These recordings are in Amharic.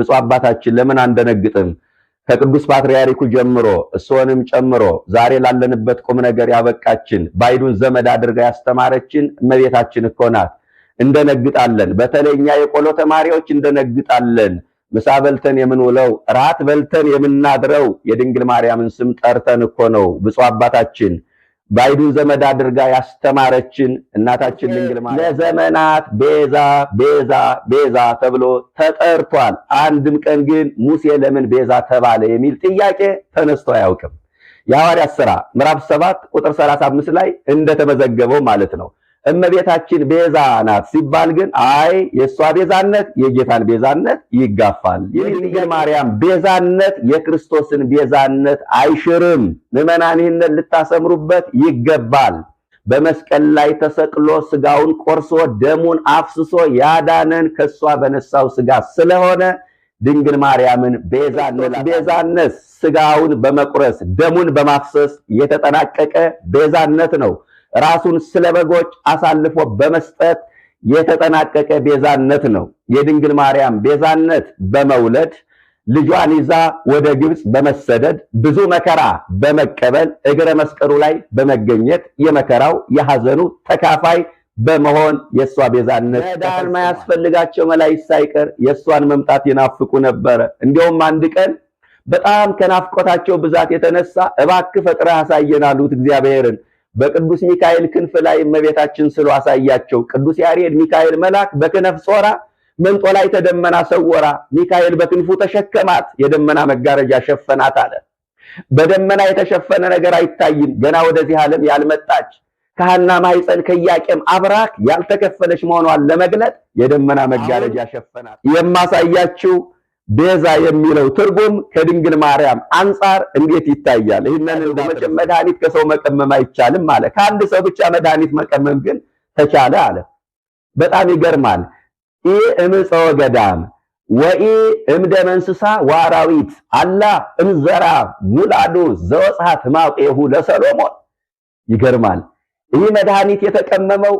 ብፁዕ አባታችን ለምን አንደነግጥም? ከቅዱስ ፓትርያርኩ ጀምሮ እሱንም ጨምሮ ዛሬ ላለንበት ቁም ነገር ያበቃችን ባይዱን ዘመድ አድርጋ ያስተማረችን እመቤታችን እኮ ናት። እንደነግጣለን። በተለይኛ የቆሎ ተማሪዎች እንደነግጣለን። ምሳ በልተን የምንውለው ራት በልተን የምናድረው የድንግል ማርያምን ስም ጠርተን እኮ ነው። ብፁዕ አባታችን ባይዱን ዘመድ አድርጋ ያስተማረችን እናታችን ድንግል ማርያም ለዘመናት ቤዛ ቤዛ ቤዛ ተብሎ ተጠርቷል። አንድም ቀን ግን ሙሴ ለምን ቤዛ ተባለ የሚል ጥያቄ ተነስቶ አያውቅም። የሐዋርያት ሥራ ምዕራፍ 7 ቁጥር 35 ላይ እንደተመዘገበው ማለት ነው። እመቤታችን ቤዛ ናት ሲባል ግን አይ የሷ ቤዛነት የጌታን ቤዛነት ይጋፋል። የድንግል ማርያም ቤዛነት የክርስቶስን ቤዛነት አይሽርም። ምዕመናን ይህንን ልታሰምሩበት ይገባል። በመስቀል ላይ ተሰቅሎ ስጋውን ቆርሶ ደሙን አፍስሶ ያዳነን ከሷ በነሳው ስጋ ስለሆነ ድንግል ማርያምን ቤዛነት ስጋውን በመቁረስ ደሙን በማፍሰስ የተጠናቀቀ ቤዛነት ነው። ራሱን ስለ በጎች አሳልፎ በመስጠት የተጠናቀቀ ቤዛነት ነው። የድንግል ማርያም ቤዛነት በመውለድ ልጇን ይዛ ወደ ግብጽ በመሰደድ ብዙ መከራ በመቀበል እግረ መስቀሉ ላይ በመገኘት የመከራው የሐዘኑ ተካፋይ በመሆን የሷ ቤዛነት መዳን ማያስፈልጋቸው መላእክት ሳይቀር የሷን መምጣት ይናፍቁ ነበር። እንዲያውም አንድ ቀን በጣም ከናፍቆታቸው ብዛት የተነሳ እባክህ ፈጥረህ አሳየን አሉት እግዚአብሔርን። በቅዱስ ሚካኤል ክንፍ ላይ እመቤታችን ስሎ አሳያቸው። ቅዱስ ያሬድ ሚካኤል መልአክ በክነፍ ጾራ መንጦ ላይ ተደመና ሰወራ፣ ሚካኤል በክንፉ ተሸከማት፣ የደመና መጋረጃ ሸፈናት አለ። በደመና የተሸፈነ ነገር አይታይም። ገና ወደዚህ ዓለም ያልመጣች ከሐና ማኅፀን ከኢያቄም አብራክ ያልተከፈለች መሆኗን ለመግለጥ የደመና መጋረጃ ሸፈናት። የማሳያችሁ ቤዛ የሚለው ትርጉም ከድንግል ማርያም አንፃር እንዴት ይታያል? ይህንን መቼም መድኃኒት ከሰው መቀመም አይቻልም አለ። ከአንድ ሰው ብቻ መድኃኒት መቀመም ግን ተቻለ አለ። በጣም ይገርማል። ኢ እምፀወ ገዳም ወኢ እምደመ እንስሳ ወአራዊት አላ እምዘራ ሙላዱ ዘወጽሐት ማቄሁ ለሰሎሞን። ይገርማል። ይህ መድኃኒት የተቀመመው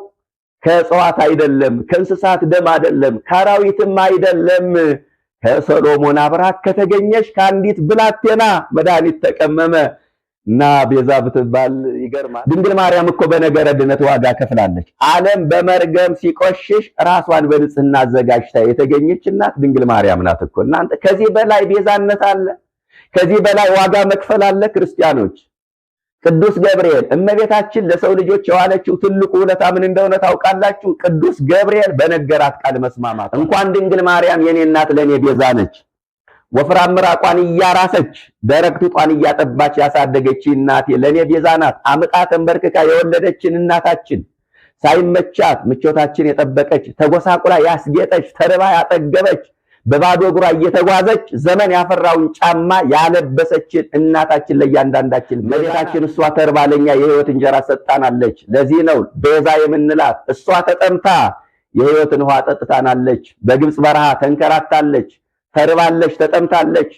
ከእጽዋት አይደለም፣ ከእንስሳት ደም አይደለም፣ ከአራዊትም አይደለም። ከሰሎሞን አብራክ ከተገኘች ከአንዲት ብላቴና መድኃኒት ተቀመመ እና ቤዛ ብትባል ይገርማል። ድንግል ማርያም እኮ በነገረ ድነት ዋጋ ከፍላለች። ዓለም በመርገም ሲቆሽሽ ራሷን በንጽህና አዘጋጅታ የተገኘች እናት ድንግል ማርያም ናት እኮ። እናንተ ከዚህ በላይ ቤዛነት አለ? ከዚህ በላይ ዋጋ መክፈል አለ? ክርስቲያኖች፣ ቅዱስ ገብርኤል እመቤታችን ለሰው ልጆች የዋለችው ትልቁ ውለታ ምን እንደሆነ ታውቃላችሁ? ቅዱስ ገብርኤል በነገራት ቃል መስማማት። እንኳን ድንግል ማርያም የኔ እናት ለኔ ቤዛ ነች። ወፍራም ምራቋን እያራሰች ደረቅ ጡቷን እያጠባች ያሳደገች እናቴ ለኔ ቤዛ ናት። አምጣ ተንበርክካ የወለደችን እናታችን ሳይመቻት ምቾታችን የጠበቀች ተጎሳቁላ ያስጌጠች ተርባ ያጠገበች በባዶ እግሯ እየተጓዘች ዘመን ያፈራውን ጫማ ያለበሰችን እናታችን ለእያንዳንዳችን መቤታችን እሷ ተርባ ለኛ የሕይወት እንጀራ ሰጣናለች። ለዚህ ነው ቤዛ የምንላት። እሷ ተጠምታ የሕይወትን ውሃ ጠጥታናለች። በግብጽ በረሃ ተንከራታለች፣ ተርባለች፣ ተጠምታለች።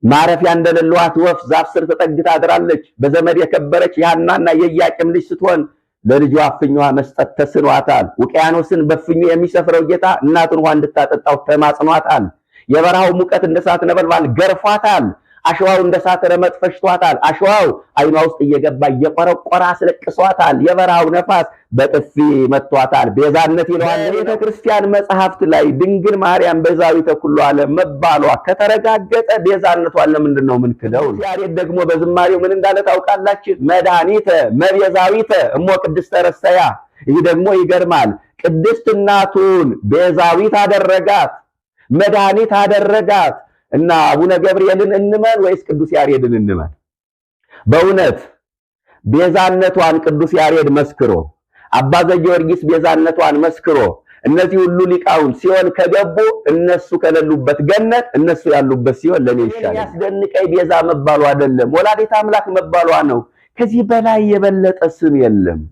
ማረፊያ እንደሌለዋት ወፍ ዛፍ ስር ተጠግታ አድራለች። በዘመድ የከበረች የሐናና የኢያቄም ልጅ ስትሆን ለልጇ እፍኝ ውሃ መስጠት ተስኗታል። ውቅያኖስን በፍኙ የሚሰፍረው ጌታ እናቱን ውሃ እንድታጠጣው ተማጽኗታል። የበረሃው ሙቀት እንደ እሳት ነበልባል ገርፏታል። አሸዋው እንደ እሳት ረመጥ ፈሽቷታል። አሸዋው አይኗ ውስጥ እየገባ እየቆረቆረ አስለቅሷታል። የበረሃው ነፋስ በጥፊ መቷታል። ቤዛነት ይለዋል ቤተ ክርስቲያን መጽሐፍት ላይ ድንግል ማርያም ቤዛዊተ ኩሉ ዓለም መባሏ ከተረጋገጠ ቤዛነቷን ለምንድን ነው የምንክደው? ያሬድ ደግሞ በዝማሬው ምን እንዳለ ታውቃላችሁ? መድኃኒተ መቤዛዊተ እሞ ቅድስተ ረሰያ። ይህ ደግሞ ይገርማል። ቅድስት እናቱን ቤዛዊት አደረጋት፣ መድኃኒት አደረጋት። እና አቡነ ገብርኤልን እንመን ወይስ ቅዱስ ያሬድን እንመን? በእውነት ቤዛነቷን ቅዱስ ያሬድ መስክሮ፣ አባ ዘጊዮርጊስ ቤዛነቷን መስክሮ፣ እነዚህ ሁሉ ሊቃውንት ሲሆን ከገቡ እነሱ ከሌሉበት ገነት እነሱ ያሉበት ሲሆን ለኔ ይሻላል። ያስደንቀኝ ቤዛ መባሉ አይደለም፣ ወላዲተ አምላክ መባሏ ነው። ከዚህ በላይ የበለጠ ስም የለም።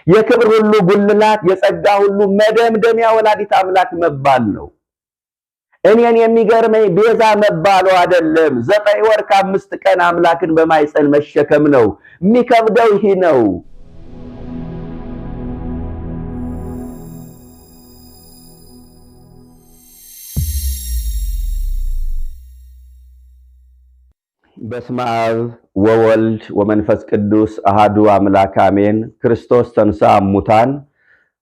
የክብር ሁሉ ጉልላት፣ የጸጋ ሁሉ መደምደሚያ ወላዲተ አምላክ መባል ነው። እኔን የሚገርመኝ ቤዛ መባሉ አይደለም። 9 ወር ከ5 ቀን አምላክን በማይጸን መሸከም ነው። የሚከብደው ይሄ ነው። በስመ አብ ወወልድ ወመንፈስ ቅዱስ አሃዱ አምላክ አሜን። ክርስቶስ ተንሥአ እሙታን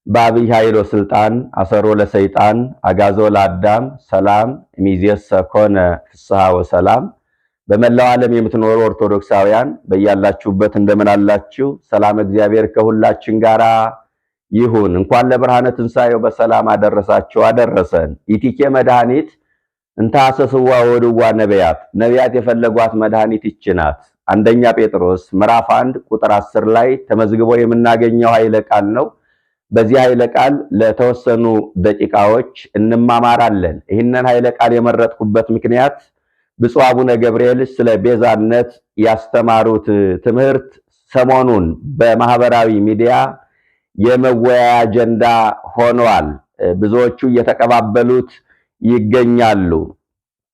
በዐቢይ ኃይል ወሥልጣን አሰሮ ለሰይጣን አግዓዞ ለአዳም ሰላም እምይእዜሰ ኮነ ፍስሐ ወሰላም። በመላው ዓለም የምትኖሩ ኦርቶዶክሳውያን በያላችሁበት እንደምን አላችሁ? ሰላም እግዚአብሔር ከሁላችን ጋራ ይሁን። እንኳን ለብርሃነ ትንሣኤው በሰላም አደረሳችሁ አደረሰን። ኢቲኬ መድኃኒት እንታሰስዋ ወድዋ ነቢያት የፈለጓት መድኃኒት ይችናት። አንደኛ ጴጥሮስ ምዕራፍ 1 ቁጥር 10 ላይ ተመዝግቦ የምናገኘው ኃይለ ቃል ነው። በዚህ ኃይለ ቃል ለተወሰኑ ደቂቃዎች እንማማራለን። ይህንን ኃይለ ቃል የመረጥኩበት ምክንያት ብፁዕ አቡነ ገብርኤል ስለ ቤዛነት ያስተማሩት ትምህርት ሰሞኑን በማህበራዊ ሚዲያ የመወያያ አጀንዳ ሆኗል። ብዙዎቹ እየተቀባበሉት ይገኛሉ።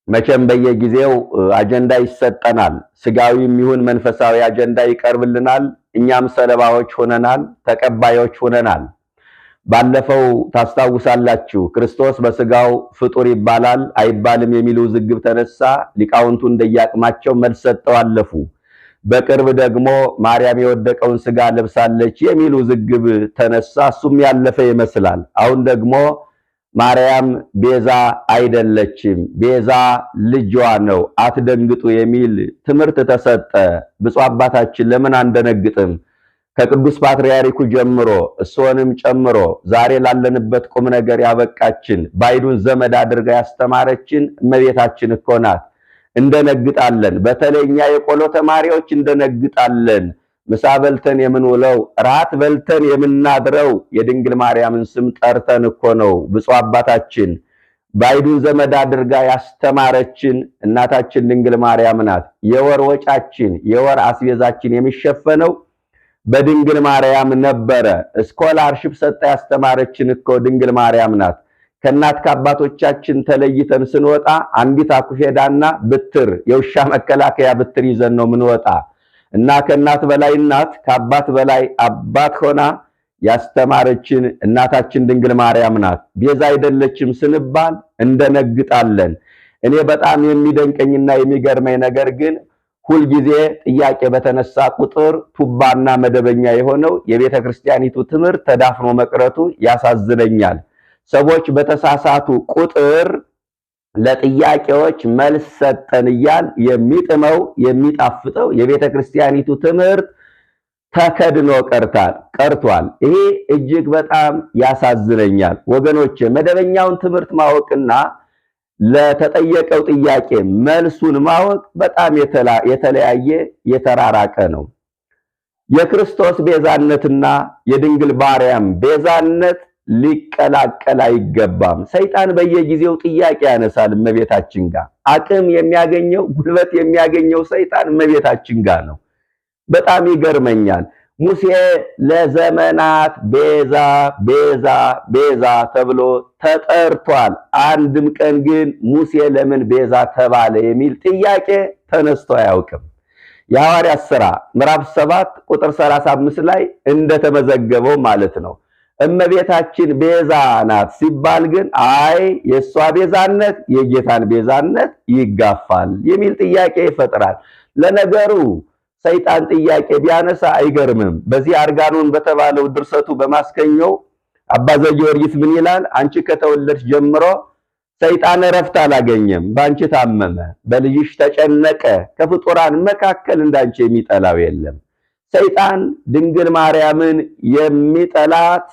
መቼም በየጊዜው አጀንዳ ይሰጠናል። ስጋዊም ይሁን መንፈሳዊ አጀንዳ ይቀርብልናል። እኛም ሰለባዎች ሆነናል፣ ተቀባዮች ሆነናል። ባለፈው ታስታውሳላችሁ፣ ክርስቶስ በስጋው ፍጡር ይባላል አይባልም የሚል ውዝግብ ተነሳ። ሊቃውንቱ እንደያቅማቸው መልስ ሰጥተው አለፉ። በቅርብ ደግሞ ማርያም የወደቀውን ስጋ ለብሳለች የሚል ውዝግብ ተነሳ። እሱም ያለፈ ይመስላል። አሁን ደግሞ ማርያም ቤዛ አይደለችም፣ ቤዛ ልጇ ነው፣ አትደንግጡ የሚል ትምህርት ተሰጠ። ብፁዕ አባታችን ለምን አንደነግጥም? ከቅዱስ ፓትርያርኩ ጀምሮ እሱንም ጨምሮ ዛሬ ላለንበት ቁም ነገር ያበቃችን ባይዱን ዘመድ አድርጋ ያስተማረችን እመቤታችን እኮ ናት። እንደነግጣለን። በተለይ እኛ የቆሎ ተማሪዎች እንደነግጣለን። ምሳ በልተን የምንውለው ራት በልተን የምናድረው የድንግል ማርያምን ስም ጠርተን እኮ ነው። ብፁዕ አባታችን ባይዱን ዘመድ አድርጋ ያስተማረችን እናታችን ድንግል ማርያም ናት። የወር ወጫችን የወር አስቤዛችን የሚሸፈነው በድንግል ማርያም ነበረ። ስኮላርሺፕ ሰጣ ያስተማረችን እኮ ድንግል ማርያም ናት። ከእናት ከአባቶቻችን ተለይተን ስንወጣ አንዲት አኩፌዳና ብትር የውሻ መከላከያ ብትር ይዘን ነው ምንወጣ እና ከእናት በላይ እናት ከአባት በላይ አባት ሆና ያስተማረችን እናታችን ድንግል ማርያም ናት። ቤዛ አይደለችም ስንባል እንደነግጣለን። እኔ በጣም የሚደንቀኝና የሚገርመኝ ነገር ግን ሁልጊዜ ጥያቄ በተነሳ ቁጥር ቱባና መደበኛ የሆነው የቤተ ክርስቲያኒቱ ትምህርት ተዳፍኖ መቅረቱ ያሳዝነኛል። ሰዎች በተሳሳቱ ቁጥር ለጥያቄዎች መልስ ሰጠን እያል የሚጥመው የሚጣፍጠው የቤተ ክርስቲያኒቱ ትምህርት ተከድኖ ቀርቷል። ይሄ እጅግ በጣም ያሳዝነኛል። ወገኖቼ መደበኛውን ትምህርት ማወቅና ለተጠየቀው ጥያቄ መልሱን ማወቅ በጣም የተለያየ የተራራቀ ነው። የክርስቶስ ቤዛነትና የድንግል ማርያም ቤዛነት ሊቀላቀል አይገባም። ሰይጣን በየጊዜው ጥያቄ ያነሳል እመቤታችን ጋር። አቅም የሚያገኘው ጉልበት የሚያገኘው ሰይጣን እመቤታችን ጋር ነው። በጣም ይገርመኛል። ሙሴ ለዘመናት ቤዛ ቤዛ ቤዛ ተብሎ ተጠርቷል። አንድም ቀን ግን ሙሴ ለምን ቤዛ ተባለ የሚል ጥያቄ ተነስቶ አያውቅም። የሐዋርያት ሥራ ምዕራፍ 7 ቁጥር 35 ላይ እንደተመዘገበው ማለት ነው። እመቤታችን ቤዛ ናት ሲባል ግን አይ የሷ ቤዛነት የጌታን ቤዛነት ይጋፋል የሚል ጥያቄ ይፈጥራል። ለነገሩ ሰይጣን ጥያቄ ቢያነሳ አይገርምም። በዚህ አርጋኖን በተባለው ድርሰቱ በማስከኘው አባ ዘጊዮርጊስ ምን ይላል? አንቺ ከተወለድሽ ጀምሮ ሰይጣን እረፍት አላገኘም፣ ባንቺ ታመመ፣ በልጅሽ ተጨነቀ፣ ከፍጡራን መካከል እንዳንቺ የሚጠላው የለም። ሰይጣን ድንግል ማርያምን የሚጠላት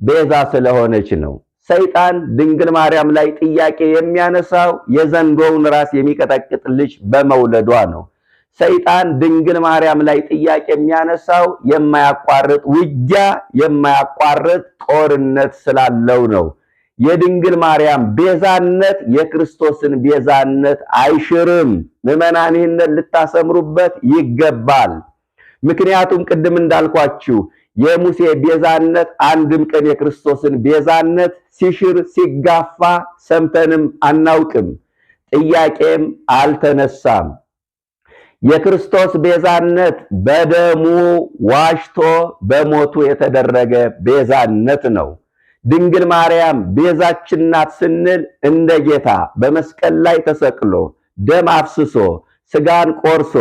ቤዛ ስለሆነች ነው። ሰይጣን ድንግል ማርያም ላይ ጥያቄ የሚያነሳው የዘንዶውን ራስ የሚቀጠቅጥ ልጅ በመውለዷ ነው። ሰይጣን ድንግል ማርያም ላይ ጥያቄ የሚያነሳው የማያቋርጥ ውጊያ የማያቋርጥ ጦርነት ስላለው ነው። የድንግል ማርያም ቤዛነት የክርስቶስን ቤዛነት አይሽርም። ምዕመናን ይህንን ልታሰምሩበት ይገባል። ምክንያቱም ቅድም እንዳልኳችሁ የሙሴ ቤዛነት አንድም ቀን የክርስቶስን ቤዛነት ሲሽር ሲጋፋ ሰምተንም አናውቅም። ጥያቄም አልተነሳም። የክርስቶስ ቤዛነት በደሙ ዋሽቶ በሞቱ የተደረገ ቤዛነት ነው። ድንግል ማርያም ቤዛችን ናት ስንል እንደ ጌታ በመስቀል ላይ ተሰቅሎ ደም አፍስሶ ስጋን ቆርሶ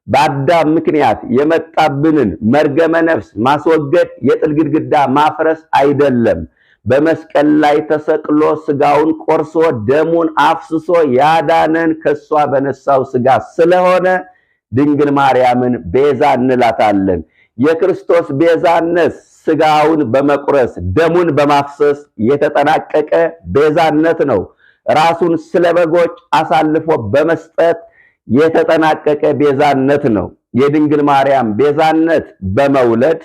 በአዳም ምክንያት የመጣብንን መርገመ ነፍስ ማስወገድ የጥል ግድግዳ ማፍረስ አይደለም። በመስቀል ላይ ተሰቅሎ ስጋውን ቆርሶ ደሙን አፍስሶ ያዳነን ከሷ በነሳው ስጋ ስለሆነ ድንግል ማርያምን ቤዛ እንላታለን። የክርስቶስ ቤዛነት ስጋውን በመቁረስ ደሙን በማፍሰስ የተጠናቀቀ ቤዛነት ነው። ራሱን ስለ በጎች አሳልፎ በመስጠት የተጠናቀቀ ቤዛነት ነው። የድንግል ማርያም ቤዛነት በመውለድ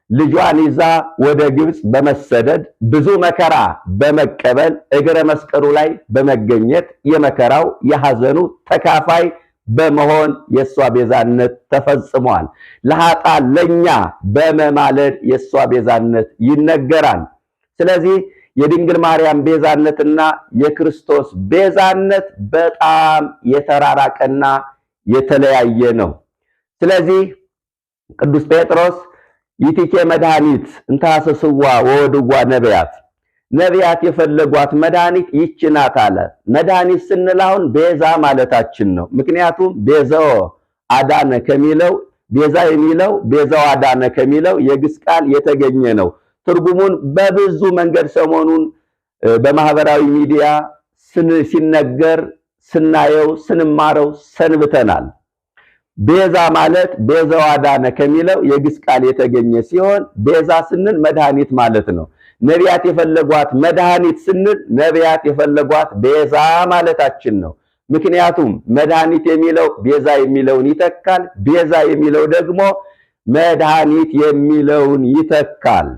ልጇን ይዛ ወደ ግብጽ በመሰደድ ብዙ መከራ በመቀበል እግረ መስቀሉ ላይ በመገኘት የመከራው የሐዘኑ ተካፋይ በመሆን የሷ ቤዛነት ተፈጽሟል። ለኃጥአን ለኛ በመማለድ የሷ ቤዛነት ይነገራል። ስለዚህ የድንግል ማርያም ቤዛነትና የክርስቶስ ቤዛነት በጣም የተራራቀና የተለያየ ነው። ስለዚህ ቅዱስ ጴጥሮስ ይቲኬ መድኃኒት እንታሰስዋ ወወድዋ ነቢያት የፈለጓት መድኃኒት ይህች ናት አለ። መድኃኒት ስንል አሁን ቤዛ ማለታችን ነው። ምክንያቱም ቤዛው አዳነ ከሚለው ቤዛ የሚለው ቤዛው አዳነ ከሚለው የግስ ቃል የተገኘ ነው። ትርጉሙን በብዙ መንገድ ሰሞኑን በማህበራዊ ሚዲያ ሲነገር ስናየው ስንማረው ሰንብተናል። ቤዛ ማለት ቤዛው አዳነ ከሚለው የግስ ቃል የተገኘ ሲሆን ቤዛ ስንል መድኃኒት ማለት ነው። ነቢያት የፈለጓት መድኃኒት ስንል ነቢያት የፈለጓት ቤዛ ማለታችን ነው። ምክንያቱም መድኃኒት የሚለው ቤዛ የሚለውን ይተካል፣ ቤዛ የሚለው ደግሞ መድኃኒት የሚለውን ይተካል።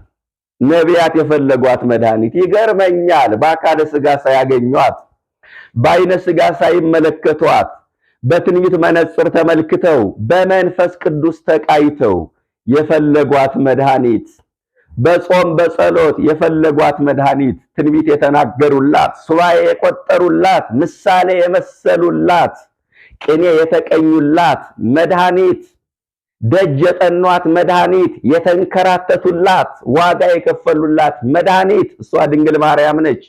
ነቢያት የፈለጓት መድኃኒት ይገርመኛል። በአካለ ሥጋ ሳያገኟት፣ በአይነ ሥጋ ሳይመለከቷት፣ በትንቢት መነጽር ተመልክተው በመንፈስ ቅዱስ ተቃይተው የፈለጓት መድኃኒት፣ በጾም በጸሎት የፈለጓት መድኃኒት፣ ትንቢት የተናገሩላት፣ ሱባኤ የቆጠሩላት፣ ምሳሌ የመሰሉላት፣ ቅኔ የተቀኙላት መድኃኒት፣ ደጅ የጠኗት መድኃኒት፣ የተንከራተቱላት፣ ዋጋ የከፈሉላት መድኃኒት እሷ ድንግል ማርያም ነች።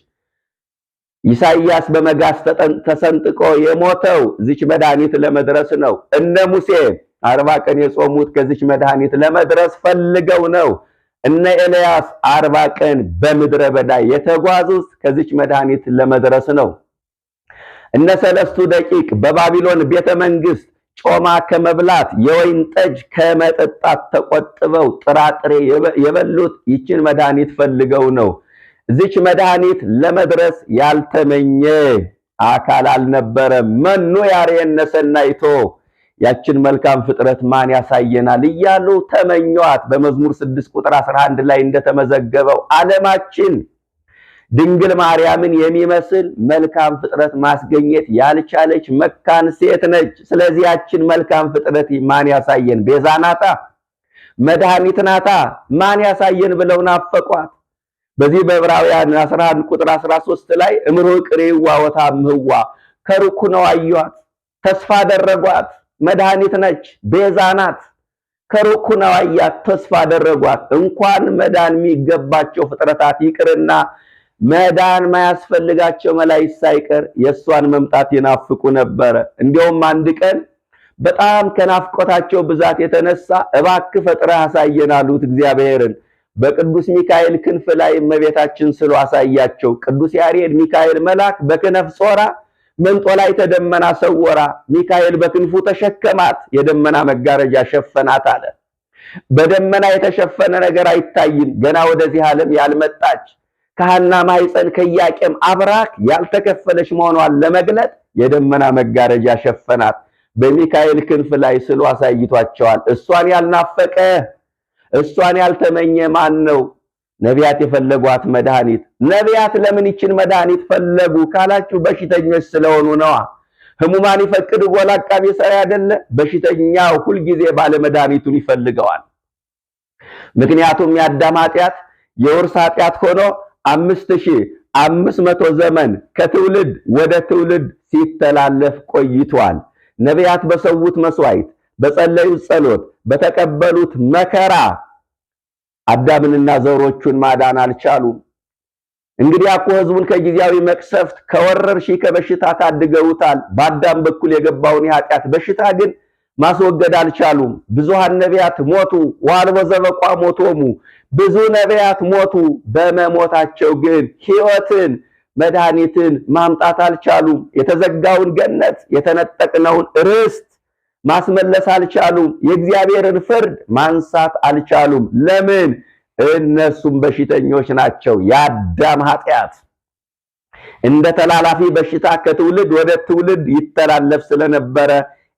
ኢሳይያስ በመጋዝ ተሰንጥቆ የሞተው እዚች መድኃኒት ለመድረስ ነው። እነ ሙሴ 40 ቀን የጾሙት ከዚች መድኃኒት ለመድረስ ፈልገው ነው። እነ ኤልያስ 40 ቀን በምድረ በዳ የተጓዙት ከዚች መድኃኒት ለመድረስ ነው። እነ ሰለስቱ ደቂቅ በባቢሎን ቤተ መንግስት ጮማ ከመብላት የወይን ጠጅ ከመጠጣት ተቆጥበው ጥራጥሬ የበሉት ይችን መድኃኒት ፈልገው ነው። እዚች መድኃኒት ለመድረስ ያልተመኘ አካል አልነበረም። መኑ ያሬነ ሰናይቶ ያችን መልካም ፍጥረት ማን ያሳየናል እያሉ ተመኟት። በመዝሙር 6 ቁጥር 11 ላይ እንደተመዘገበው ዓለማችን ድንግል ማርያምን የሚመስል መልካም ፍጥረት ማስገኘት ያልቻለች መካን ሴት ነች። ስለዚህ ያችን መልካም ፍጥረት ማን ያሳየን? ቤዛ ናታ፣ መድኃኒት ናታ። ማን ያሳየን ብለው ናፈቋት። በዚህ በዕብራውያን 11 ቁጥር 13 ላይ እምሩቅ ርዕዋ ወታምህዋ፣ ከሩቅ ነው አዩአት፣ ተስፋ አደረጓት። መድኃኒት ነች፣ ቤዛ ናት። ከሩቅ ነው አያት፣ ተስፋ አደረጓት። እንኳን መዳን የሚገባቸው ፍጥረታት ይቅርና መዳን ማያስፈልጋቸው መላእክት ሳይቀር የእሷን መምጣት ይናፍቁ ነበረ። እንዲያውም አንድ ቀን በጣም ከናፍቆታቸው ብዛት የተነሳ እባክህ ፈጥረህ አሳየን አሉት እግዚአብሔርን። በቅዱስ ሚካኤል ክንፍ ላይ እመቤታችን ስሎ አሳያቸው። ቅዱስ ያሬድ ሚካኤል መልአክ በክነፍ ጾራ መንጦላዕተ ደመና ሰወራ፣ ሚካኤል በክንፉ ተሸከማት፣ የደመና መጋረጃ ሸፈናት አለ። በደመና የተሸፈነ ነገር አይታይም። ገና ወደዚህ ዓለም ያልመጣች ከሐና ማኅፀን ከኢያቄም አብራክ ያልተከፈለች መሆኗን ለመግለጥ የደመና መጋረጃ ሸፈናት። በሚካኤል ክንፍ ላይ ስሎ አሳይቷቸዋል። እሷን ያልናፈቀ እሷን ያልተመኘ ማን ነው? ነቢያት የፈለጓት መድኃኒት። ነቢያት ለምን ይችን መድኃኒት ፈለጉ ካላችሁ በሽተኞች ስለሆኑ ነዋ። ሕሙማን ይፈቅድ ወላቃቢ ሰራ አይደለ? በሽተኛው ሁልጊዜ ባለ መድኃኒቱን ይፈልገዋል። ምክንያቱም የአዳም ኃጢአት የውርስ ኃጢአት ሆኖ 5500 ዘመን ከትውልድ ወደ ትውልድ ሲተላለፍ ቆይቷል። ነቢያት በሰውት መስዋዕት፣ በጸለዩት ጸሎት፣ በተቀበሉት መከራ አዳምንና ዘሮቹን ማዳን አልቻሉም። እንግዲህ እኮ ሕዝቡን ከጊዜያዊ መቅሰፍት ከወረርሽኝ ከበሽታ ታድገውታል። በአዳም በኩል የገባውን የኃጢአት በሽታ ግን ማስወገድ አልቻሉም። ብዙሃን ነቢያት ሞቱ፣ ወአልቦ ዘበቋ ሞቶሙ፣ ብዙ ነቢያት ሞቱ። በመሞታቸው ግን ሕይወትን መድኃኒትን ማምጣት አልቻሉም። የተዘጋውን ገነት የተነጠቅነውን ርስት ማስመለስ አልቻሉም። የእግዚአብሔርን ፍርድ ማንሳት አልቻሉም። ለምን? እነሱም በሽተኞች ናቸው። የአዳም ኃጢአት እንደ ተላላፊ በሽታ ከትውልድ ወደ ትውልድ ይተላለፍ ስለነበረ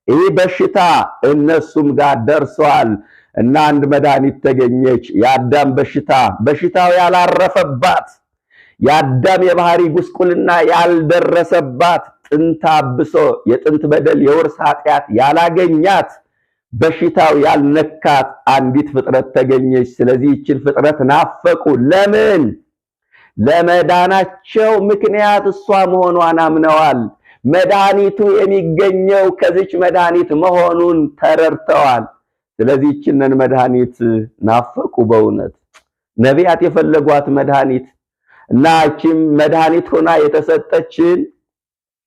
ይህ በሽታ እነሱም ጋር ደርሷል እና አንድ መድኃኒት ተገኘች። የአዳም በሽታ በሽታው ያላረፈባት የአዳም የባህሪ ጉስቁልና ያልደረሰባት ጥንተ አብሶ የጥንት በደል የውርስ ኃጢአት ያላገኛት በሽታው ያልነካት አንዲት ፍጥረት ተገኘች። ስለዚህ ይህችን ፍጥረት ናፈቁ። ለምን? ለመዳናቸው ምክንያት እሷ መሆኗን አምነዋል። መድኃኒቱ የሚገኘው ከዚች መድኃኒት መሆኑን ተረድተዋል። ስለዚህ ይህችን መድኃኒት ናፈቁ። በእውነት ነቢያት የፈለጓት መድኃኒት እና እቺም መድኃኒት ሆና የተሰጠችን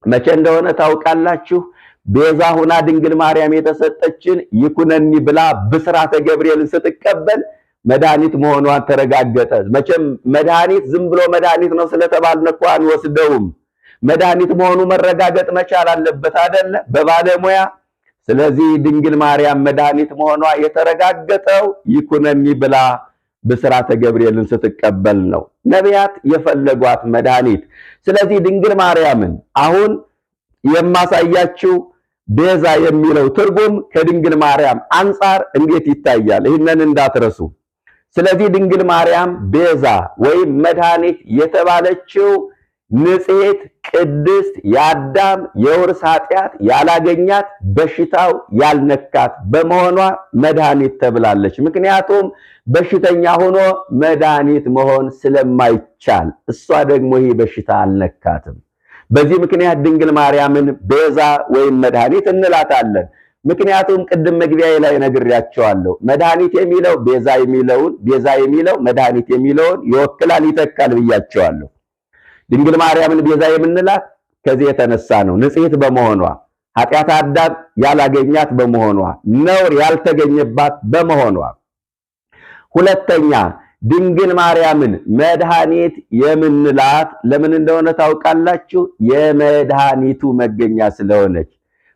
መቼ እንደሆነ ታውቃላችሁ? ቤዛ ሆና ድንግል ማርያም የተሰጠችን ይኩነኒ ብላ ብስራተ ገብርኤልን ስትቀበል መድኃኒት መሆኗን ተረጋገጠ። መቼም መድኃኒት ዝም ብሎ መድኃኒት ነው ስለተባልን እኮ አንወስደውም። መድኃኒት መሆኑ መረጋገጥ መቻል አለበት አይደለ? በባለሙያ። ስለዚህ ድንግል ማርያም መድኃኒት መሆኗ የተረጋገጠው ይኩነኒ ብላ ብስራተ ገብርኤልን ስትቀበል ነው። ነቢያት የፈለጓት መድኃኒት። ስለዚህ ድንግል ማርያምን አሁን የማሳያችሁ ቤዛ የሚለው ትርጉም ከድንግል ማርያም አንጻር እንዴት ይታያል? ይህንን እንዳትረሱ። ስለዚህ ድንግል ማርያም ቤዛ ወይም መድኃኒት የተባለችው ንጽሕት ቅድስት የአዳም የውርስ ኃጢአት ያላገኛት በሽታው ያልነካት በመሆኗ መድኃኒት ተብላለች። ምክንያቱም በሽተኛ ሆኖ መድኃኒት መሆን ስለማይቻል እሷ ደግሞ ይህ በሽታ አልነካትም። በዚህ ምክንያት ድንግል ማርያምን ቤዛ ወይም መድኃኒት እንላታለን። ምክንያቱም ቅድም መግቢያዬ ላይ ነግሬያቸዋለሁ። መድኃኒት የሚለው ቤዛ የሚለውን፣ ቤዛ የሚለው መድኃኒት የሚለውን ይወክላል ይተካል ብያቸዋለሁ። ድንግል ማርያምን ቤዛ የምንላት ከዚህ የተነሳ ነው። ንጽሕት በመሆኗ ኃጢአት አዳም ያላገኛት በመሆኗ ነውር ያልተገኘባት በመሆኗ። ሁለተኛ ድንግል ማርያምን መድኃኒት የምንላት ለምን እንደሆነ ታውቃላችሁ? የመድኃኒቱ መገኛ ስለሆነች።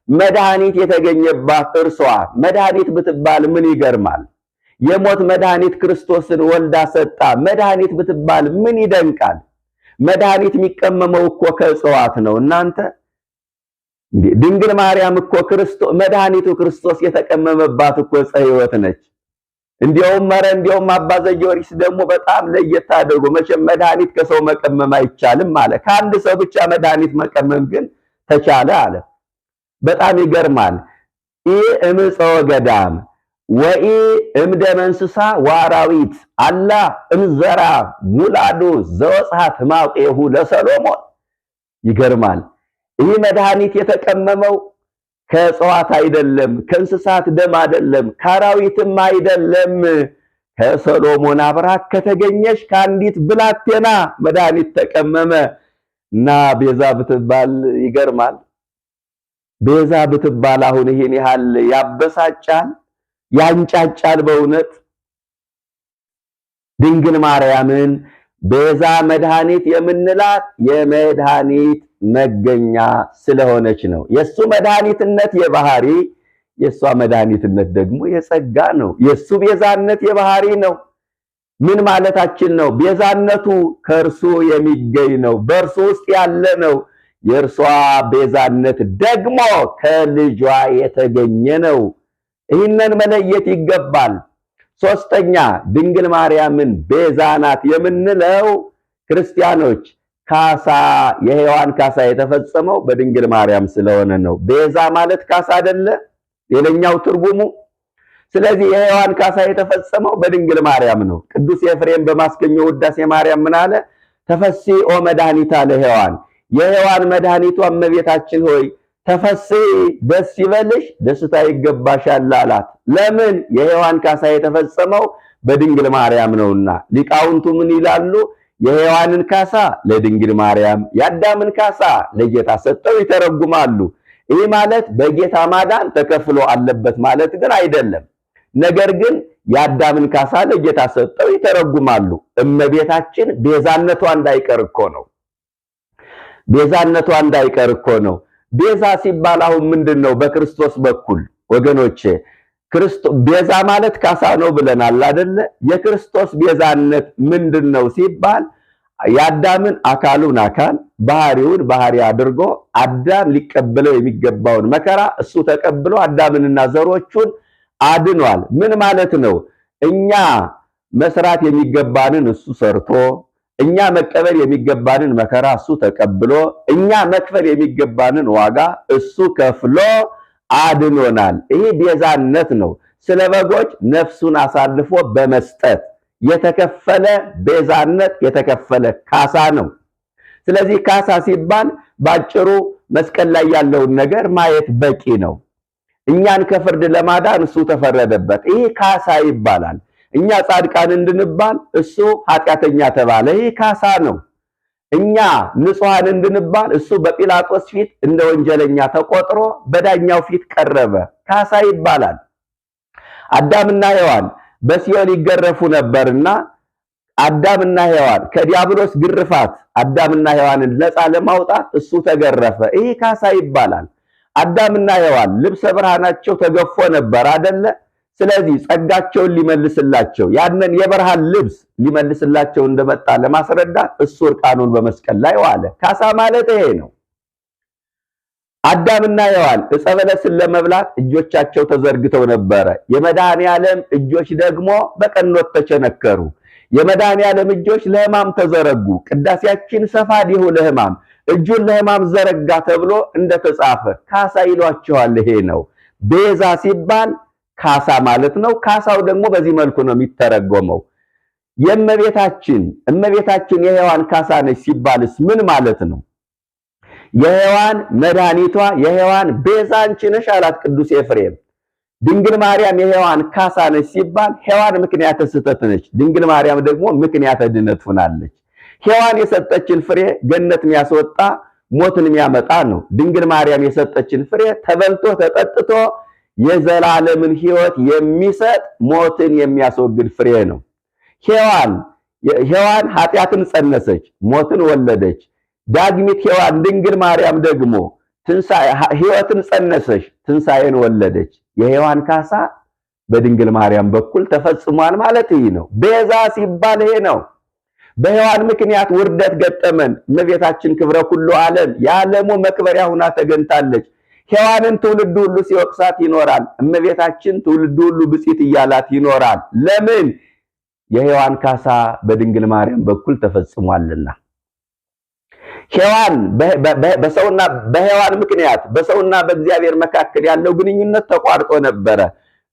መድኃኒት የተገኘባት እርሷ መድኃኒት ብትባል ምን ይገርማል? የሞት መድኃኒት ክርስቶስን ወልዳ ሰጣ መድኃኒት ብትባል ምን ይደንቃል? መድኃኒት የሚቀመመው እኮ ከእጽዋት ነው። እናንተ ድንግል ማርያም እኮ መድኃኒቱ ክርስቶስ የተቀመመባት እኮ ዕፀ ሕይወት ነች። እንዲያውም አባ ዘጊዮርጊስ ደግሞ በጣም ለየት አድርጎ መቼም መድኃኒት ከሰው መቀመም አይቻልም አለ። ከአንድ ሰው ብቻ መድኃኒት መቀመም ግን ተቻለ አለ። በጣም ይገርማል። እምፀወ ገዳም ወኢ እምደመ እንስሳ ወአራዊት አላ እምዘራ ሙላዱ ዘወጽሐት ማቄሁ ለሰሎሞን። ይገርማል። ይህ መድኃኒት የተቀመመው ከእጽዋት አይደለም፣ ከእንስሳት ደም አይደለም፣ ከአራዊትም አይደለም። ከሰሎሞን አብራክ ከተገኘች ከአንዲት ብላቴና መድኃኒት ተቀመመ እና ቤዛ ብትባል ይገርማል። ቤዛ ብትባል አሁን ይሄን ያህል ያበሳጫል፣ ያንጫጫል። በእውነት ድንግል ማርያምን ቤዛ መድኃኒት የምንላት የመድኃኒት መገኛ ስለሆነች ነው። የሱ መድኃኒትነት የባህሪ፣ የሷ መድኃኒትነት ደግሞ የጸጋ ነው። የሱ ቤዛነት የባህሪ ነው። ምን ማለታችን ነው? ቤዛነቱ ከእርሱ የሚገኝ ነው፣ በእርሱ ውስጥ ያለ ነው። የእርሷ ቤዛነት ደግሞ ከልጇ የተገኘ ነው። ይህንን መለየት ይገባል። ሶስተኛ ድንግል ማርያምን ቤዛ ናት የምንለው ክርስቲያኖች ካሳ የሔዋን ካሳ የተፈጸመው በድንግል ማርያም ስለሆነ ነው። ቤዛ ማለት ካሳ አይደለ? ሌላኛው ትርጉሙ። ስለዚህ የሔዋን ካሳ የተፈጸመው በድንግል ማርያም ነው። ቅዱስ ኤፍሬም በማስገኘው ውዳሴ ማርያም ምን አለ? ተፈሲ ኦ መድኃኒታ ለሔዋን፣ የሔዋን መድኃኒቷ እመቤታችን ሆይ ተፈሲ ደስ ይበልሽ፣ ደስታ ይገባሻል አላት። ለምን? የሔዋን ካሳ የተፈጸመው በድንግል ማርያም ነውና። ሊቃውንቱ ምን ይላሉ? የሔዋንን ካሳ ለድንግል ማርያም፣ የአዳምን ካሳ ለጌታ ሰጠው ይተረጉማሉ። ይህ ማለት በጌታ ማዳን ተከፍሎ አለበት ማለት ግን አይደለም። ነገር ግን የአዳምን ካሳ ለጌታ ሰጠው ይተረጉማሉ። እመቤታችን ቤዛነቷ እንዳይቀር እኮ ነው። ቤዛነቷ እንዳይቀር እኮ ነው። ቤዛ ሲባል አሁን ምንድነው? በክርስቶስ በኩል ወገኖቼ ክርስቶስ ቤዛ ማለት ካሳ ነው ብለናል አይደለ? የክርስቶስ ቤዛነት ምንድነው ሲባል የአዳምን አካሉን አካል ባህሪውን ባህሪ አድርጎ አዳም ሊቀበለው የሚገባውን መከራ እሱ ተቀብሎ አዳምንና ዘሮቹን አድኗል። ምን ማለት ነው? እኛ መስራት የሚገባንን እሱ ሰርቶ እኛ መቀበል የሚገባንን መከራ እሱ ተቀብሎ እኛ መክፈል የሚገባንን ዋጋ እሱ ከፍሎ አድኖናል። ይህ ቤዛነት ነው። ስለ በጎች ነፍሱን አሳልፎ በመስጠት የተከፈለ ቤዛነት፣ የተከፈለ ካሳ ነው። ስለዚህ ካሳ ሲባል ባጭሩ መስቀል ላይ ያለውን ነገር ማየት በቂ ነው። እኛን ከፍርድ ለማዳን እሱ ተፈረደበት። ይህ ካሳ ይባላል። እኛ ጻድቃን እንድንባል እሱ ኃጢአተኛ ተባለ። ይህ ካሳ ነው። እኛ ንጹሃን እንድንባል እሱ በጲላጦስ ፊት እንደ ወንጀለኛ ተቆጥሮ በዳኛው ፊት ቀረበ። ካሳ ይባላል። አዳምና ሔዋን በሲኦል ይገረፉ ነበርና አዳምና ሔዋን ከዲያብሎስ ግርፋት አዳምና ሔዋንን ነፃ ለማውጣት እሱ ተገረፈ። ይህ ካሳ ይባላል። አዳምና ሔዋን ልብሰ ብርሃናቸው ተገፎ ነበር አይደለ? ስለዚህ ጸጋቸውን ሊመልስላቸው ያንን የብርሃን ልብስ ሊመልስላቸው እንደመጣ ለማስረዳት እሱ እርቃኑን በመስቀል ላይ ዋለ። ካሳ ማለት ይሄ ነው። አዳምና ሔዋን ዕፀ በለስን ለመብላት እጆቻቸው ተዘርግተው ነበረ። የመድኃኔዓለም እጆች ደግሞ በቀኖት ተቸነከሩ። የመድኃኔዓለም እጆች ለሕማም ተዘረጉ። ቅዳሴያችን ሰፋዲሁ ለሕማም እጁን ለሕማም ዘረጋ ተብሎ እንደተጻፈ ካሳ ይሏቸዋል። ይሄ ነው ቤዛ ሲባል ካሳ ማለት ነው። ካሳው ደግሞ በዚህ መልኩ ነው የሚተረጎመው። እመቤታችን የሔዋን ካሳ ነች ሲባልስ ምን ማለት ነው? የሔዋን መድኃኒቷ የሔዋን ቤዛ አንቺ ነሽ አላት ቅዱስ ኤፍሬም። ድንግል ማርያም የሔዋን ካሳ ነች ሲባል ሔዋን ምክንያተ ስህተት ነች፣ ድንግል ማርያም ደግሞ ምክንያተ ድነት ሆናለች። ሔዋን የሰጠችን ፍሬ ገነት የሚያስወጣ ሞትን የሚያመጣ ነው። ድንግል ማርያም የሰጠችን ፍሬ ተበልቶ ተጠጥቶ የዘላለምን ሕይወት የሚሰጥ ሞትን የሚያስወግድ ፍሬ ነው። ሔዋን ኃጢአትን ጸነሰች፣ ሞትን ወለደች። ዳግሚት ሔዋን ድንግል ማርያም ደግሞ ሕይወትን ጸነሰች፣ ትንሣኤን ወለደች። የሔዋን ካሳ በድንግል ማርያም በኩል ተፈጽሟል ማለት ይህ ነው። ቤዛ ሲባል ይሄ ነው። በሔዋን ምክንያት ውርደት ገጠመን። እመቤታችን ክብረ ኩሉ ዓለም የዓለሙ መክበሪያ ሁና ተገኝታለች። ሔዋንን ትውልድ ሁሉ ሲወቅሳት ይኖራል። እመቤታችን ትውልድ ሁሉ ብፅዕት እያላት ይኖራል። ለምን? የሔዋን ካሳ በድንግል ማርያም በኩል ተፈጽሟልና። ሔዋን በሔዋን ምክንያት በሰውና በእግዚአብሔር መካከል ያለው ግንኙነት ተቋርጦ ነበረ።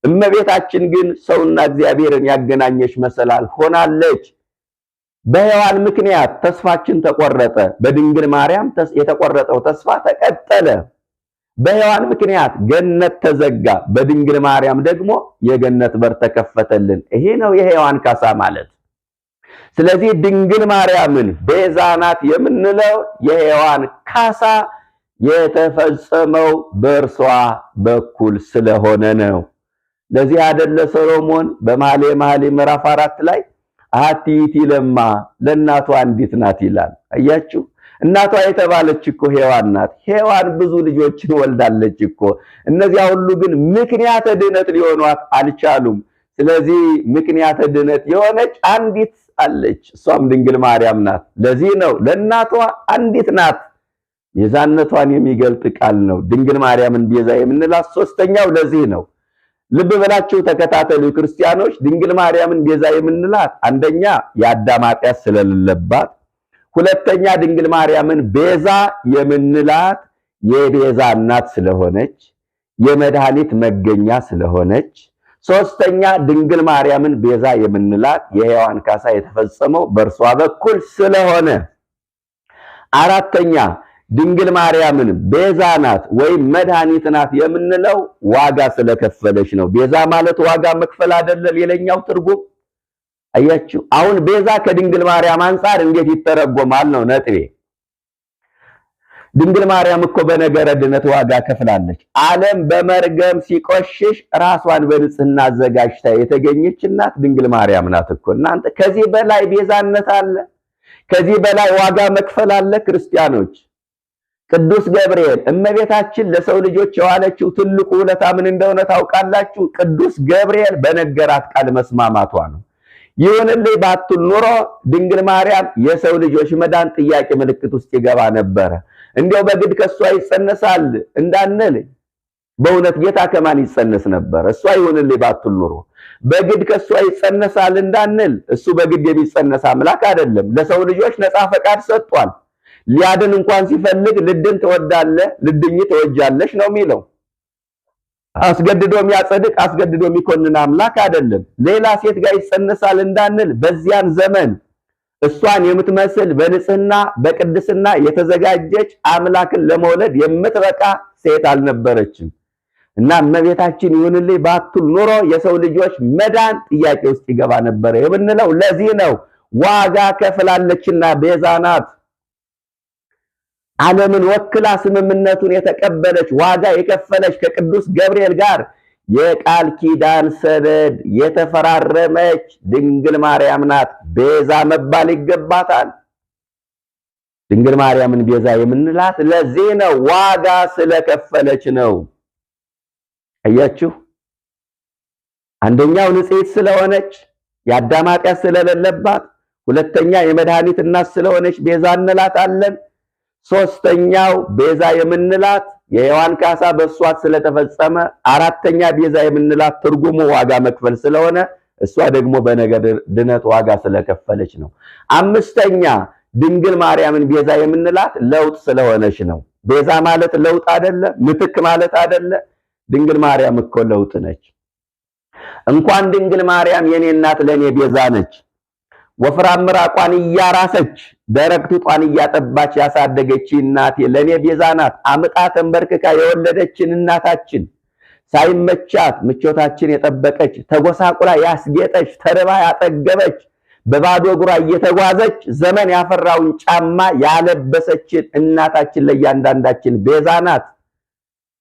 እመቤታችን ግን ሰውና እግዚአብሔርን ያገናኘች መሰላል ሆናለች። በሔዋን ምክንያት ተስፋችን ተቆረጠ። በድንግል ማርያም የተቆረጠው ተስፋ ተቀጠለ። በሔዋን ምክንያት ገነት ተዘጋ። በድንግል ማርያም ደግሞ የገነት በር ተከፈተልን። ይሄ ነው የሔዋን ካሳ ማለት። ስለዚህ ድንግል ማርያምን ቤዛ ናት የምንለው የሔዋን ካሳ የተፈጸመው በእርሷ በኩል ስለሆነ ነው። ለዚህ አይደለ ሰሎሞን በመኃልየ መኃልይ ምዕራፍ 4 ላይ አሐቲ ይእቲ ለማ ለእናቷ አንዲት ናት ይላል። አያችሁ፣ እናቷ የተባለች እኮ ሔዋን ናት። ሔዋን ብዙ ልጆችን ወልዳለች እኮ። እነዚያ ሁሉ ግን ምክንያተ ድነት ሊሆኗት አልቻሉም። ስለዚህ ምክንያተ ድነት የሆነች አንዲት አለች፣ እሷም ድንግል ማርያም ናት። ለዚህ ነው ለእናቷ አንዲት ናት። ቤዛነቷን የሚገልጥ ቃል ነው ድንግል ማርያምን ቤዛ የምንላት። ሶስተኛው ለዚህ ነው። ልብ ብላችሁ ተከታተሉ ክርስቲያኖች። ድንግል ማርያምን ቤዛ የምንላት አንደኛ የአዳም ኃጢአት ስለሌለባት፣ ሁለተኛ ድንግል ማርያምን ቤዛ የምንላት የቤዛ እናት ስለሆነች፣ የመድኃኒት መገኛ ስለሆነች፣ ሶስተኛ ድንግል ማርያምን ቤዛ የምንላት የሔዋን ካሳ የተፈጸመው በእርሷ በኩል ስለሆነ፣ አራተኛ ድንግል ማርያምን ቤዛ ናት ወይም መድኃኒት ናት የምንለው ዋጋ ስለከፈለች ነው። ቤዛ ማለት ዋጋ መክፈል አይደለ? ሌላኛው ትርጉም አያችሁ አሁን ቤዛ ከድንግል ማርያም አንፃር እንዴት ይተረጎማል ነው ነጥቤ። ድንግል ማርያም እኮ በነገረ ድነት ዋጋ ከፍላለች። ዓለም በመርገም ሲቆሽሽ ራሷን በንጽህና አዘጋጅታ የተገኘች እናት ድንግል ማርያም ናት እኮ። እናንተ ከዚህ በላይ ቤዛነት አለ? ከዚህ በላይ ዋጋ መክፈል አለ? ክርስቲያኖች ቅዱስ ገብርኤል እመቤታችን ለሰው ልጆች የዋለችው ትልቁ ውለታ ምን እንደሆነ ታውቃላችሁ? ቅዱስ ገብርኤል በነገራት ቃል መስማማቷ ነው። ይሁንልኝ ባትል ኑሮ ድንግል ማርያም የሰው ልጆች መዳን ጥያቄ ምልክት ውስጥ ይገባ ነበረ። እንዲያው በግድ ከሷ ይጸነሳል እንዳንል በእውነት ጌታ ከማን ይጸነስ ነበር? እሷ ይሁንልኝ ባትል ኑሮ በግድ ከሷ ይጸነሳል እንዳንል እሱ በግድ የሚጸነስ አምላክ አይደለም። ለሰው ልጆች ነፃ ፈቃድ ሰጥቷል። ሊያድን እንኳን ሲፈልግ ልድን ትወዳለህ፣ ልድኝ ትወጃለሽ ነው የሚለው። አስገድዶ የሚያጸድቅ አስገድዶ የሚኮንን አምላክ አይደለም። ሌላ ሴት ጋር ይጸነሳል እንዳንል በዚያን ዘመን እሷን የምትመስል በንጽህና በቅድስና የተዘጋጀች አምላክን ለመውለድ የምትበቃ ሴት አልነበረችም። እና እመቤታችን ይሁንልኝ ባትል ኑሮ የሰው ልጆች መዳን ጥያቄ ውስጥ ይገባ ነበር የምንለው ለዚህ ነው። ዋጋ ከፍላለችና ቤዛ ናት። ዓለምን ወክላ ስምምነቱን የተቀበለች ዋጋ የከፈለች ከቅዱስ ገብርኤል ጋር የቃል ኪዳን ሰነድ የተፈራረመች ድንግል ማርያም ናት። ቤዛ መባል ይገባታል። ድንግል ማርያምን ቤዛ የምንላት ለዚህ ነው፣ ዋጋ ስለከፈለች ነው። አያችሁ፣ አንደኛው ንጽሕት ስለሆነች የአዳም ኃጢአት ስለሌለባት፣ ሁለተኛ የመድኃኒት እናት ስለሆነች ቤዛ እንላታለን። ሶስተኛው ቤዛ የምንላት የሔዋን ካሳ በእሷ ስለተፈጸመ፣ አራተኛ ቤዛ የምንላት ትርጉሙ ዋጋ መክፈል ስለሆነ እሷ ደግሞ በነገር ድነት ዋጋ ስለከፈለች ነው። አምስተኛ ድንግል ማርያምን ቤዛ የምንላት ለውጥ ስለሆነች ነው። ቤዛ ማለት ለውጥ አይደለ? ምትክ ማለት አይደለ? ድንግል ማርያም እኮ ለውጥ ነች። እንኳን ድንግል ማርያም የኔ እናት ለኔ ቤዛ ነች። ወፍራም ምራቋን እያራሰች ደረቅ ጡጧን እያጠባች ያሳደገች እናቴ ለኔ ቤዛ ናት። አምጣ ተንበርክካ የወለደችን እናታችን ሳይመቻት ምቾታችን የጠበቀች ተጎሳቁላ ያስጌጠች ተርባ ያጠገበች በባዶ እግሯ እየተጓዘች ዘመን ያፈራውን ጫማ ያለበሰችን እናታችን ለእያንዳንዳችን ቤዛ ናት።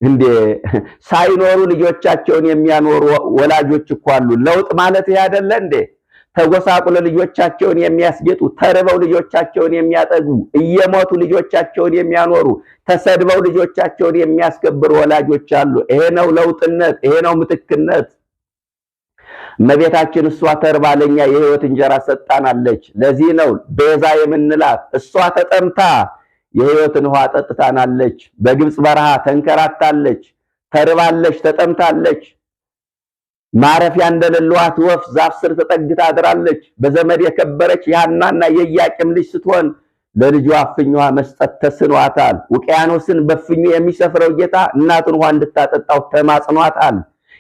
እንዴ ሳይኖሩ ልጆቻቸውን የሚያኖሩ ወላጆች እኮ አሉ። ለውጥ ማለት ይሄ አይደለ እንዴ? ተጎሳቁለ ልጆቻቸውን የሚያስጌጡ፣ ተርበው ልጆቻቸውን የሚያጠግቡ፣ እየሞቱ ልጆቻቸውን የሚያኖሩ፣ ተሰድበው ልጆቻቸውን የሚያስከብሩ ወላጆች አሉ። ይሄ ነው ለውጥነት፣ ይሄ ነው ምትክነት። እመቤታችን እሷ ተርባ ለኛ የሕይወት እንጀራ ሰጣናለች። ለዚህ ነው ቤዛ የምንላት። እሷ ተጠምታ የሕይወትን ውሃ ጠጥታናለች። በግብፅ በረሃ ተንከራታለች፣ ተርባለች፣ ተጠምታለች። ማረፊያ እንደሌሏት ወፍ ዛፍ ስር ተጠግታ አድራለች። በዘመድ የከበረች የሐናና የኢያቄም ልጅ ስትሆን ለልጇ እፍኝ ውሃ መስጠት ተስኗታል። ውቅያኖስን በፍኙ የሚሰፍረው ጌታ እናቱን ውሃ እንድታጠጣው ተማጽኗታል።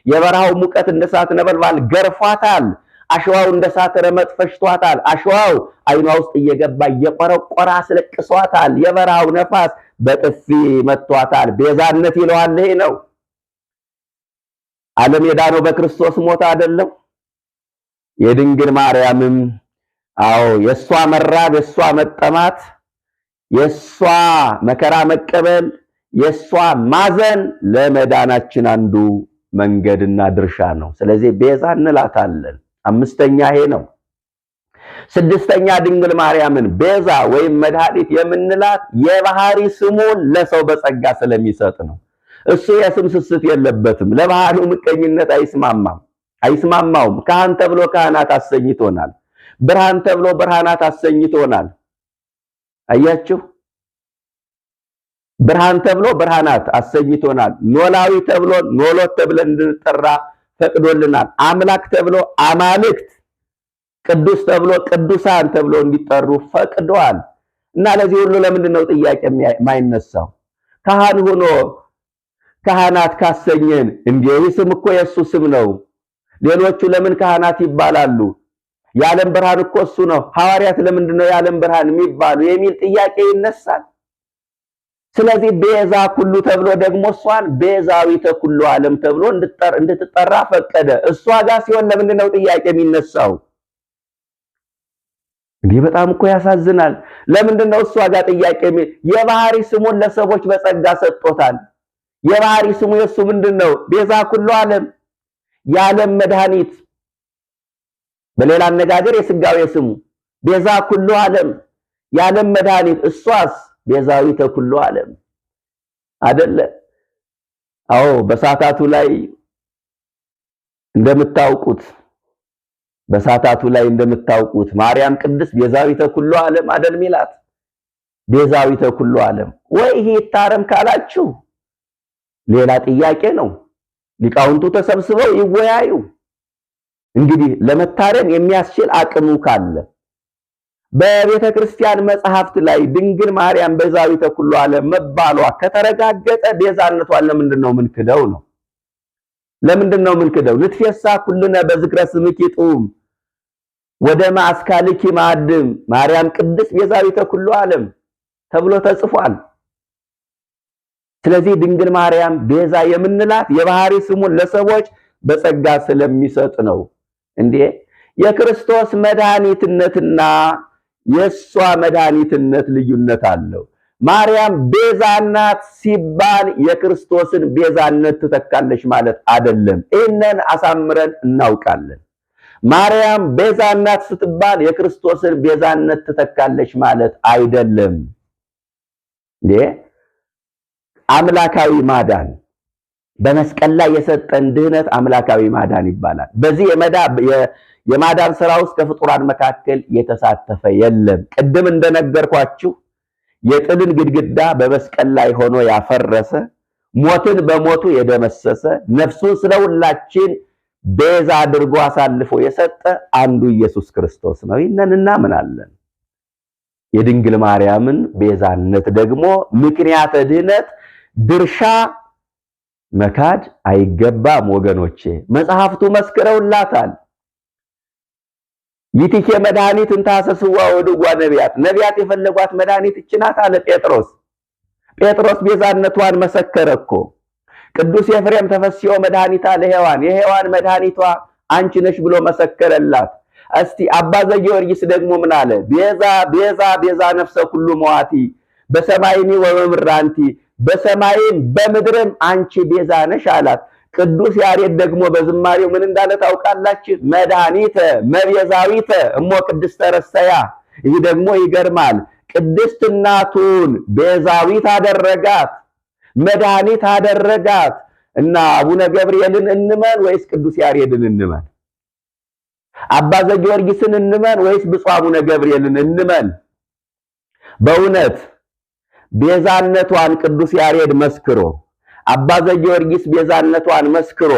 የበረሃው ሙቀት እንደ እሳት ነበልባል ገርፏታል። አሸዋው እንደ እሳት ረመጥ ፈሽቷታል። አሸዋው ዓይኗ ውስጥ እየገባ እየቆረቆረ አስለቅሷታል። የበረሃው ነፋስ በጥፊ መቷታል። ቤዛነት ይለዋል ይሄ ነው። ዓለም የዳነው በክርስቶስ ሞት አይደለም? የድንግል ማርያምም አዎ የሷ መራብ፣ የሷ መጠማት፣ የሷ መከራ መቀበል፣ የሷ ማዘን ለመዳናችን አንዱ መንገድና ድርሻ ነው። ስለዚህ ቤዛ እንላታለን። አምስተኛ ይሄ ነው። ስድስተኛ ድንግል ማርያምን ቤዛ ወይም መድኃኒት የምንላት የባህሪ ስሙን ለሰው በጸጋ ስለሚሰጥ ነው። እሱ የስም ስስት የለበትም። ለባህሪው ምቀኝነት አይስማማውም። ካህን ተብሎ ካህናት አሰኝቶናል። ብርሃን ተብሎ ብርሃናት አሰኝቶናል። አያችሁ፣ ብርሃን ተብሎ ብርሃናት አሰኝቶናል። ኖላዊ ተብሎ ኖሎት ተብለን እንድንጠራ ፈቅዶልናል። አምላክ ተብሎ አማልክት፣ ቅዱስ ተብሎ ቅዱሳን ተብሎ እንዲጠሩ ፈቅዷል። እና ለዚህ ሁሉ ለምንድን ነው ጥያቄ የማይነሳው? ካህን ሆኖ ካህናት ካሰኘን እንዴ ስም እኮ የሱ ስም ነው። ሌሎቹ ለምን ካህናት ይባላሉ? የዓለም ብርሃን እኮ እሱ ነው። ሐዋርያት ለምንድን ነው የዓለም ብርሃን የሚባሉ የሚል ጥያቄ ይነሳል። ስለዚህ ቤዛ ኩሉ ተብሎ ደግሞ እሷን ቤዛዊተ ኩሉ ዓለም ተብሎ እንድትጠራ ፈቀደ። እሷ ጋር ሲሆን ለምንድን ነው ጥያቄ የሚነሳው? እንዲህ በጣም እኮ ያሳዝናል። ለምንድነው እሷ ጋር ጥያቄ የባህሪ ስሙን ለሰዎች በጸጋ ሰጥቶታል። የባህሪ ስሙ የሱ ምንድነው? ቤዛ ኩሉ ዓለም፣ የዓለም መድኃኒት። በሌላ አነጋገር የስጋዌ ስሙ ቤዛ ኩሉ ዓለም፣ የዓለም መድኃኒት። እሷስ ቤዛዊተ ኩሉ ዓለም አይደለ? አዎ በሳታቱ ላይ እንደምታውቁት ማርያም ቅድስት ቤዛዊተ ኩሉ ዓለም አይደል ሚላት? ቤዛዊተ ኩሉ ዓለም። ወይ ይሄ ይታረም ካላችሁ ሌላ ጥያቄ ነው። ሊቃውንቱ ተሰብስበው ይወያዩ። እንግዲህ ለመታረም የሚያስችል አቅሙ ካለ በቤተ ክርስቲያን መጽሐፍት ላይ ድንግል ማርያም ቤዛዊተ ኩሉ ዓለም መባሏ ከተረጋገጠ ቤዛነቷን ለምንድነው ምንክደው ነው? ለምንድነው ምንክደው? ንትፌሳ ኩልነ በዝክረ ስምኪ ጡም ወደ ማስካልኪ ማዕድም ማርያም ቅድስት ቤዛዊተ ኩሉ ዓለም ተብሎ ተጽፏል። ስለዚህ ድንግል ማርያም ቤዛ የምንላት የባህሪ ስሙን ለሰዎች በጸጋ ስለሚሰጥ ነው። እንዴ የክርስቶስ መድኃኒትነትና የሷ መድኃኒትነት ልዩነት አለው። ማርያም ቤዛናት ሲባል የክርስቶስን ቤዛነት ትተካለች ማለት አይደለም። ይህንን አሳምረን እናውቃለን። ማርያም ቤዛናት ስትባል የክርስቶስን ቤዛነት ትተካለች ማለት አይደለም። አምላካዊ ማዳን በመስቀል ላይ የሰጠን ድህነት አምላካዊ ማዳን ይባላል። በዚህ የማዳን ስራ ውስጥ ከፍጡራን መካከል የተሳተፈ የለም። ቅድም እንደነገርኳችሁ የጥልን ግድግዳ በመስቀል ላይ ሆኖ ያፈረሰ፣ ሞትን በሞቱ የደመሰሰ፣ ነፍሱን ስለሁላችን ቤዛ አድርጎ አሳልፎ የሰጠ አንዱ ኢየሱስ ክርስቶስ ነው። ይህንን እናምናለን። የድንግል ማርያምን ቤዛነት ደግሞ ምክንያተ ድህነት ድርሻ መካድ አይገባም ወገኖቼ። መጽሐፍቱ መስክረውላታል። ይትኬ መድኃኒት እንታሰስዋ ወድጓ ነቢያት የፈለጓት መድኃኒት እችናት አለ ጴጥሮስ። ጴጥሮስ ቤዛነቷን መሰከረ እኮ። ቅዱስ ኤፍሬም ተፈስዮ መድኃኒታ ለሔዋን፣ የሔዋን መድኃኒቷ አንቺ ነሽ ብሎ መሰከረላት። እስቲ አባ ዘጊዮርጊስ ደግሞ ምን አለ? ቤዛ ነፍሰ ኩሉ መዋቲ በሰማይኒ ወበምድራንቲ፣ በሰማይም በምድርም አንቺ ቤዛ ነሽ አላት። ቅዱስ ያሬድ ደግሞ በዝማሬው ምን እንዳለ ታውቃላችሁ? መድኃኒተ መቤዛዊተ እሞ ቅድስተ ረሰያ። ይህ ደግሞ ይገርማል። ቅድስት እናቱን ቤዛዊት አደረጋት፣ መድኃኒት አደረጋት። እና አቡነ ገብርኤልን እንመን ወይስ ቅዱስ ያሬድን እንመን? አባ ዘጊዮርጊስን እንመን ወይስ ብፁዕ አቡነ ገብርኤልን እንመን? በእውነት ቤዛነቷን ቅዱስ ያሬድ መስክሮ፣ አባ ዘጊዮርጊስ ቤዛነቷን መስክሮ፣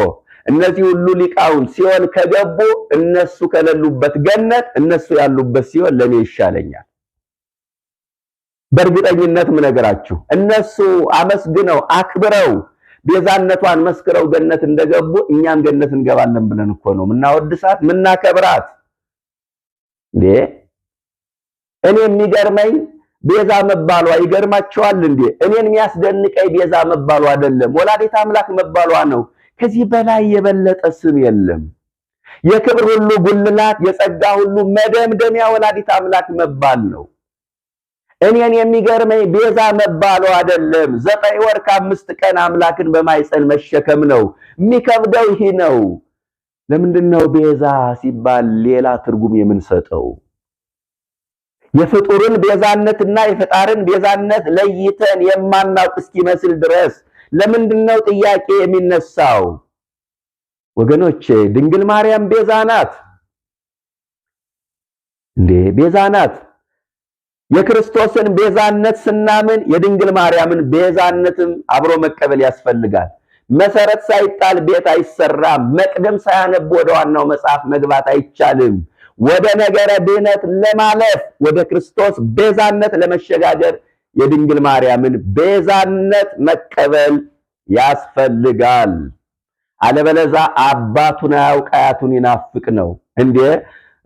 እነዚህ ሁሉ ሊቃውንት ሲኦል ከገቡ እነሱ ከሌሉበት ገነት እነሱ ያሉበት ሲኦል ለኔ ይሻለኛል። በእርግጠኝነት ምነግራችሁ እነሱ አመስግነው አክብረው ቤዛነቷን መስክረው ገነት እንደገቡ እኛም ገነት እንገባለን ብለን እኮ ነው ምናወድሳት ምናከብራት። እንዴ እኔ የሚገርመኝ ቤዛ መባሏ ይገርማቸዋል እንዴ? እኔን የሚያስደንቀኝ ቤዛ መባሏ አይደለም፣ ወላዲተ አምላክ መባሏ ነው። ከዚህ በላይ የበለጠ ስም የለም። የክብር ሁሉ ጉልላት፣ የጸጋ ሁሉ መደምደሚያ ወላዲተ አምላክ መባል ነው። እኔን የሚገርመኝ ቤዛ መባሏ አይደለም፣ 9 ወር ከ5 ቀን አምላክን በማይፀን መሸከም ነው። የሚከብደው ይሄ ነው። ለምንድነው ቤዛ ሲባል ሌላ ትርጉም የምንሰጠው? የፍጡርን ቤዛነትና የፈጣርን ቤዛነት ለይተን የማናውቅ እስኪመስል ድረስ ለምንድነው ጥያቄ የሚነሳው? ወገኖቼ ድንግል ማርያም ቤዛ ናት እንዴ? ቤዛ ናት። የክርስቶስን ቤዛነት ስናምን የድንግል ማርያምን ቤዛነትም አብሮ መቀበል ያስፈልጋል። መሰረት ሳይጣል ቤት አይሰራም። መቅደም ሳያነብ ወደ ዋናው መጽሐፍ መግባት አይቻልም። ወደ ነገረ ድህነት ለማለፍ ወደ ክርስቶስ ቤዛነት ለመሸጋገር የድንግል ማርያምን ቤዛነት መቀበል ያስፈልጋል። አለበለዛ አባቱን አያውቅ አያቱን ይናፍቅ ነው እንዴ?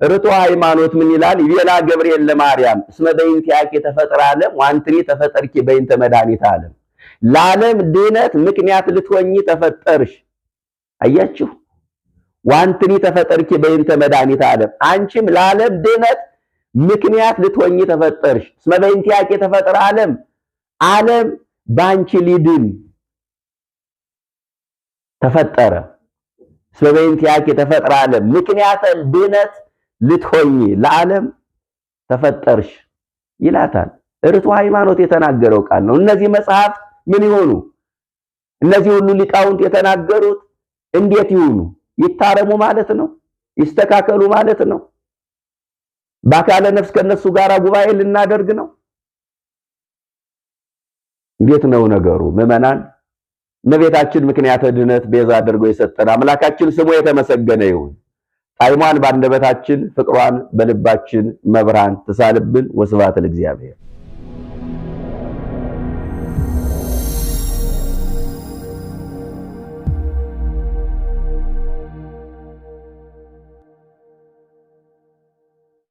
ርቶ ሃይማኖት ምን ይላል? ይቤላ ገብርኤል ለማርያም እስመ በእንቲአኪ ተፈጥረ ዓለም ወአንትኒ ተፈጠርኪ በእንተ መድኃኒተ ዓለም። ለዓለም ድህነት ምክንያት ልትሆኚ ተፈጠርሽ። አያችሁ? ወአንትኒ ተፈጠርኪ በእንተ መድኃኒተ ዓለም። አንቺም ለዓለም ድህነት ምክንያት ልትሆኚ ተፈጠርሽ። እስመ በእንቲአኪ ተፈጠረ ዓለም ዓለም ባንቺ ሊድን ተፈጠረ። እስመ በእንቲአኪ ተፈጠረ ዓለም ምክንያት ድነት ልትሆኚ ለዓለም ተፈጠርሽ ይላታል። ርቱ ሃይማኖት የተናገረው ቃል ነው። እነዚህ መጽሐፍ ምን ይሆኑ? እነዚህ ሁሉ ሊቃውንት የተናገሩት እንዴት ይሁኑ? ይታረሙ ማለት ነው? ይስተካከሉ ማለት ነው? በአካለ ነፍስ ከነሱ ጋር ጉባኤ ልናደርግ ነው? እንዴት ነው ነገሩ? ምዕመናን እመቤታችን ምክንያተ ድነት ቤዛ አድርገው የሰጠን አምላካችን ስሙ የተመሰገነ ይሁን። ጣዕሟን በአንደበታችን ፍቅሯን በልባችን መብራን ትሳልብን። ወስብሐት ለእግዚአብሔር።